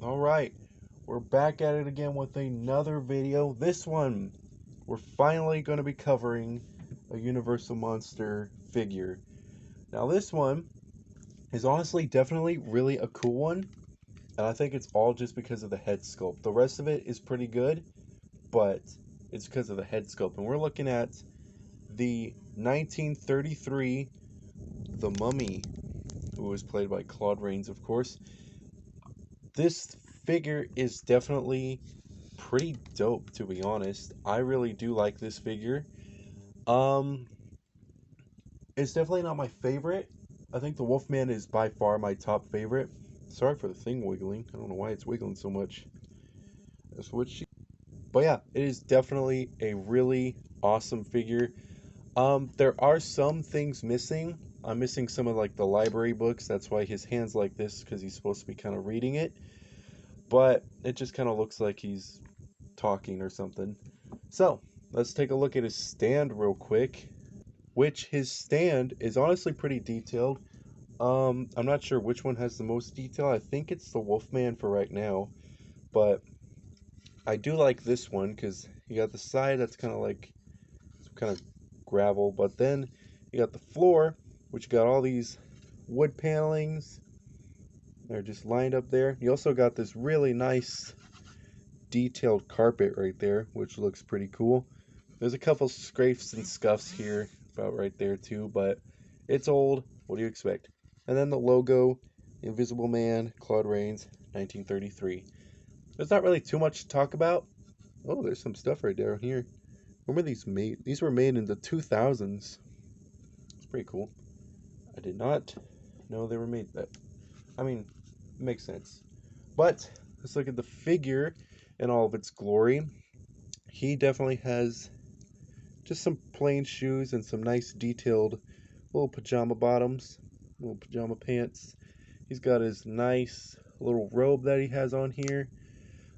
Alright, we're back at it again with another video. This one, we're finally going to be covering a Universal Monster figure. Now this one is honestly definitely really a cool one, and I think it's all just because of the head sculpt. The rest of it is pretty good, but it's because of the head sculpt. And we're looking at the 1933 The Mummy, who was played by Claude Rains, of course. This figure is definitely pretty dope, to be honest. I really do like this figure. Um, it's definitely not my favorite. I think the Wolfman is by far my top favorite. Sorry for the thing wiggling. I don't know why it's wiggling so much. That's what she. But yeah, it is definitely a really awesome figure. There are some things missing. I'm missing some of like the library books. That's why his hand's like this, because he's supposed to be kind of reading it. But it just kind of looks like he's talking or something. So let's take a look at his stand real quick, which his stand is honestly pretty detailed. I'm not sure which one has the most detail. I think it's the Wolfman for right now, but I do like this one because you got the side that's kind of like some kind of gravel, but then you got the floor, which got all these wood panelings. They're just lined up there. You also got this really nice detailed carpet right there, which looks pretty cool. There's a couple scrapes and scuffs here, about right there too, but it's old. What do you expect? And then the logo, Invisible Man, Claude Rains, 1933. There's not really too much to talk about. Oh, there's some stuff right down here. When were these made? These were made in the 2000s. It's pretty cool. I did not know they were made that. I mean, it makes sense. But let's look at the figure in all of its glory. He definitely has just some plain shoes and some nice detailed little pajama bottoms, little pajama pants. He's got his nice little robe that he has on here.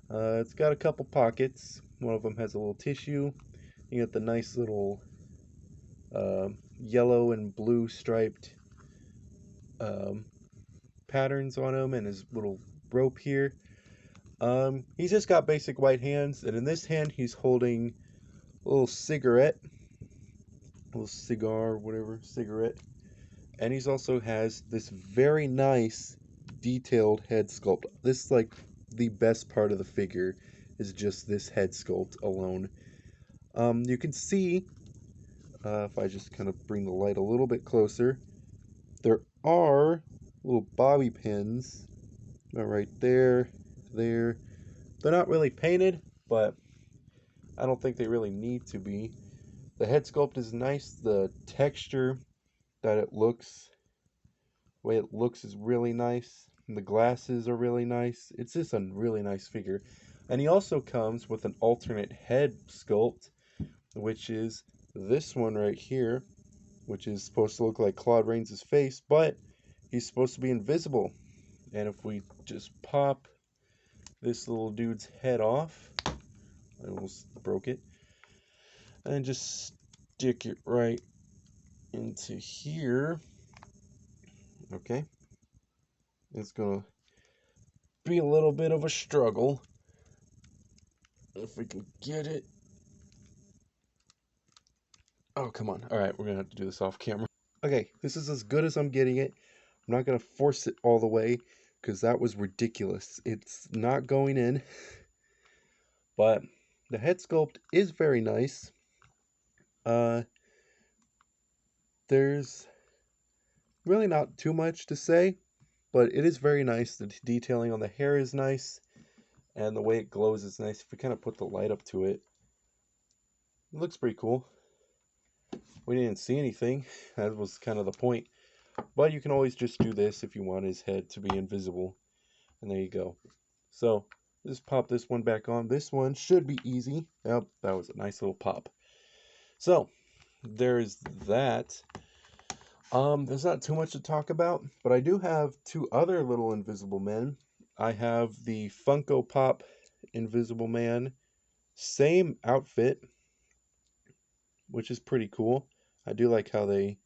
It's got a couple pockets. One of them has a little tissue. You got the nice little yellow and blue striped um, patterns on him and his little rope here. He's just got basic white hands, and in this hand he's holding a little cigarette, a little cigar, whatever, cigarette. And he's also has this very nice detailed head sculpt. This is like the best part of the figure is just this head sculpt alone. You can see, if I just kind of bring the light a little bit closer, there are little bobby pins right there, there. They're not really painted, but I don't think they really need to be. The head sculpt is nice. The texture that it looks, the way it looks is really nice. And the glasses are really nice. It's just a really nice figure. And he also comes with an alternate head sculpt, which is this one right here, which is supposed to look like Claude Rains' face, but he's supposed to be invisible. And if we just pop this little dude's head off, I almost broke it, and just stick it right into here. Okay, it's gonna be a little bit of a struggle if we can get it. Oh, come on. All right, we're gonna have to do this off camera. Okay, this is as good as I'm getting it. I'm not gonna force it all the way because that was ridiculous. It's not going in, but the head sculpt is very nice. Uh, there's really not too much to say, but it is very nice. The detailing on the hair is nice, and the way it glows is nice. If we kind of put the light up to it, it looks pretty cool. We didn't see anything. That was kind of the point. But you can always just do this if you want his head to be invisible. And there you go. So, just pop this one back on. This one should be easy. Yep, that was a nice little pop. So, there's that. There's not too much to talk about, but I do have two other little Invisible Men. I have the Funko Pop Invisible Man, same outfit, which is pretty cool. I do like how they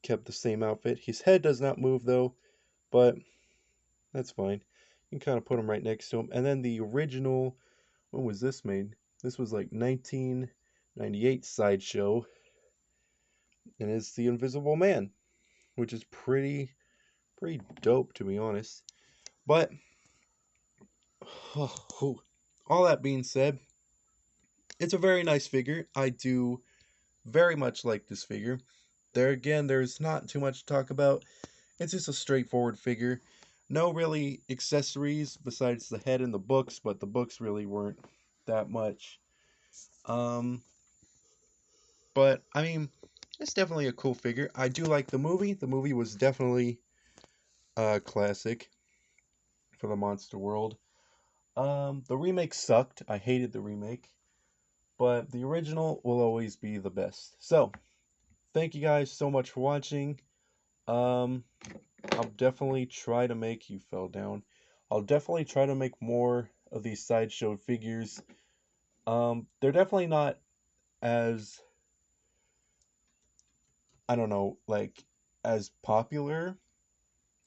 kept the same outfit. His head does not move though, but that's fine. You can kind of put them right next to him. And then the original, when was this made? This was like 1998 Sideshow, and it's the Invisible Man, which is pretty dope to be honest. But all that being said, it's a very nice figure. I do very much like this figure. There again, there's not too much to talk about. It's just a straightforward figure. No really accessories besides the head and the books, but the books really weren't that much. Um, but I mean, it's definitely a cool figure. I do like the movie. The movie was definitely a classic for the monster world. The remake sucked. I hated the remake, but the original will always be the best. So, thank you guys so much for watching. Um, I'll definitely try to make you fell down. I'll definitely try to make more of these sideshow figures. They're definitely not as, I don't know, like as popular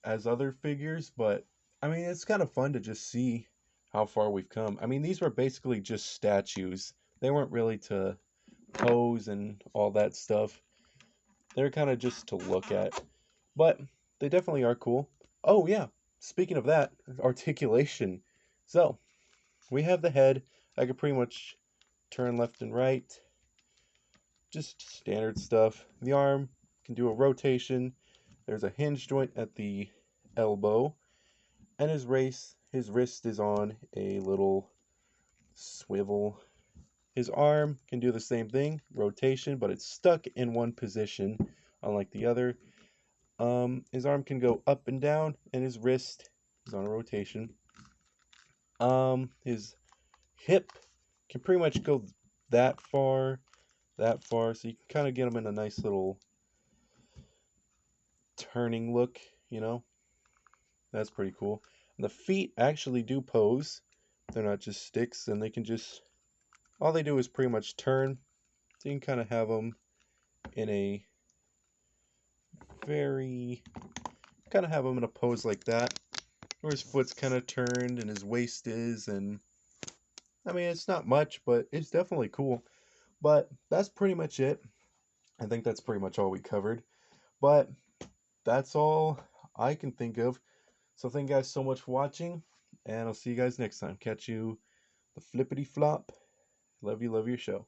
as other figures, but I mean it's kind of fun to just see how far we've come. I mean these were basically just statues. They weren't really to pose and all that stuff. They're kind of just to look at. But they definitely are cool. Oh yeah, speaking of that, articulation. So, we have the head. I can pretty much turn left and right. Just standard stuff. The arm can do a rotation. There's a hinge joint at the elbow. And his wrist is on a little swivel. His arm can do the same thing, rotation, but it's stuck in one position, unlike the other. His arm can go up and down, and his wrist is on a rotation. His hip can pretty much go that far, so you can kind of get him in a nice little turning look, you know? That's pretty cool. And the feet actually do pose. They're not just sticks, and they can just, all they do is pretty much turn. So you can kind of have them in a very, kind of have them in a pose like that, where his foot's kind of turned and his waist is, and I mean, it's not much, but it's definitely cool. But that's pretty much it. I think that's pretty much all we covered. But that's all I can think of. So thank you guys so much for watching, and I'll see you guys next time. Catch you the flippity flop. Love you, love your show.